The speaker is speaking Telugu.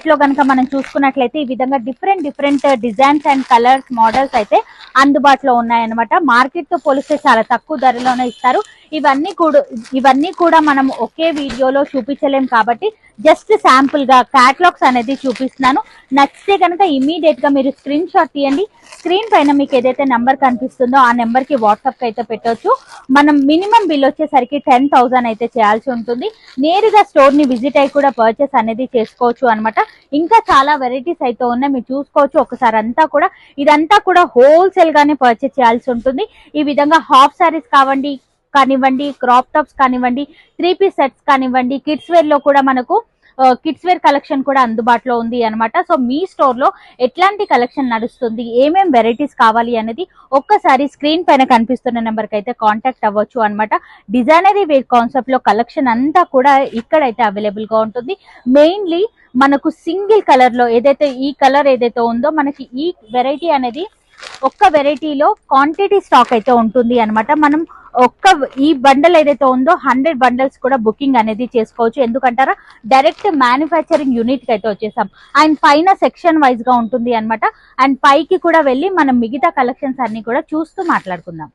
లో కనుక మనం చూసుకున్నట్లయితే ఈ విధంగా different designs and colours models అయితే అందుబాటులో ఉన్నాయన్నమాట. మార్కెట్ తో పోలిస్తే చాలా తక్కువ ధరలోనే ఇస్తారు. ఇవన్నీ కూడా మనం ఒకే వీడియోలో చూపించలేం కాబట్టి జస్ట్ శాంపుల్ గా క్యాటలాగ్స్ అనేది చూపిస్తున్నాను. నచ్చితే కనుక ఇమీడియట్ గా మీరు స్క్రీన్ షాట్ తీయండి. స్క్రీన్ పైన మీకు ఏదైతే నెంబర్ కనిపిస్తుందో ఆ నెంబర్ కి వాట్సాప్ కి అయితే పెట్టవచ్చు. మనం మినిమం బిల్ వచ్చేసరికి 10,000 అయితే చేయాల్సి ఉంటుంది. నేరుగా స్టోర్ ని విజిట్ అయ్యి కూడా పర్చేస్ అనేది చేసుకోవచ్చు అనమాట. ఇంకా చాలా వెరైటీస్ అయితే ఉన్నాయి, మీరు చూసుకోవచ్చు. ఒకసారి ఇదంతా కూడా హోల్సేల్ గానే పర్చేస్ చేయాల్సి ఉంటుంది. ఈ విధంగా హాఫ్ సారీస్ కానివ్వండి, క్రాప్ టాప్స్ కానివ్వండి, 3-piece సెట్స్ కానివ్వండి, కిడ్స్ వేర్ లో కూడా మనకు కిడ్స్ వేర్ కలెక్షన్ కూడా అందుబాటులో ఉంది అనమాట. సో మీ స్టోర్ లో ఎట్లాంటి కలెక్షన్ నడుస్తుంది, ఏమేం వెరైటీస్ కావాలి అనేది ఒక్కసారి స్క్రీన్ పైన కనిపిస్తున్న నెంబర్ కి అయితే కాంటాక్ట్ అవ్వచ్చు అనమాట. డిజైనరీ వేర్ కాన్సెప్ట్ లో కలెక్షన్ అంతా కూడా ఇక్కడైతే అవైలబుల్ గా ఉంటుంది. మెయిన్లీ మనకు సింగిల్ కలర్ లో ఈ కలర్ ఏదైతే ఉందో మనకి ఈ వెరైటీ అనేది ఒక్క వెరైటీలో క్వాంటిటీ స్టాక్ అయితే ఉంటుంది అనమాట. మనం ఈ బండల్ ఏదైతే ఉందో 100 బండల్స్ కూడా బుకింగ్ అనేది చేసుకోవచ్చు. ఎందుకంటారా, డైరెక్ట్ మ్యానుఫ్యాక్చరింగ్ యూనిట్ కి అయితే వచ్చేసాం. అండ్ పైన సెక్షన్ వైజ్ గా ఉంటుంది అనమాట. అండ్ పైకి కూడా వెళ్ళి మనం మిగతా కలెక్షన్స్ అన్ని కూడా చూస్తూ మాట్లాడుకుందాం.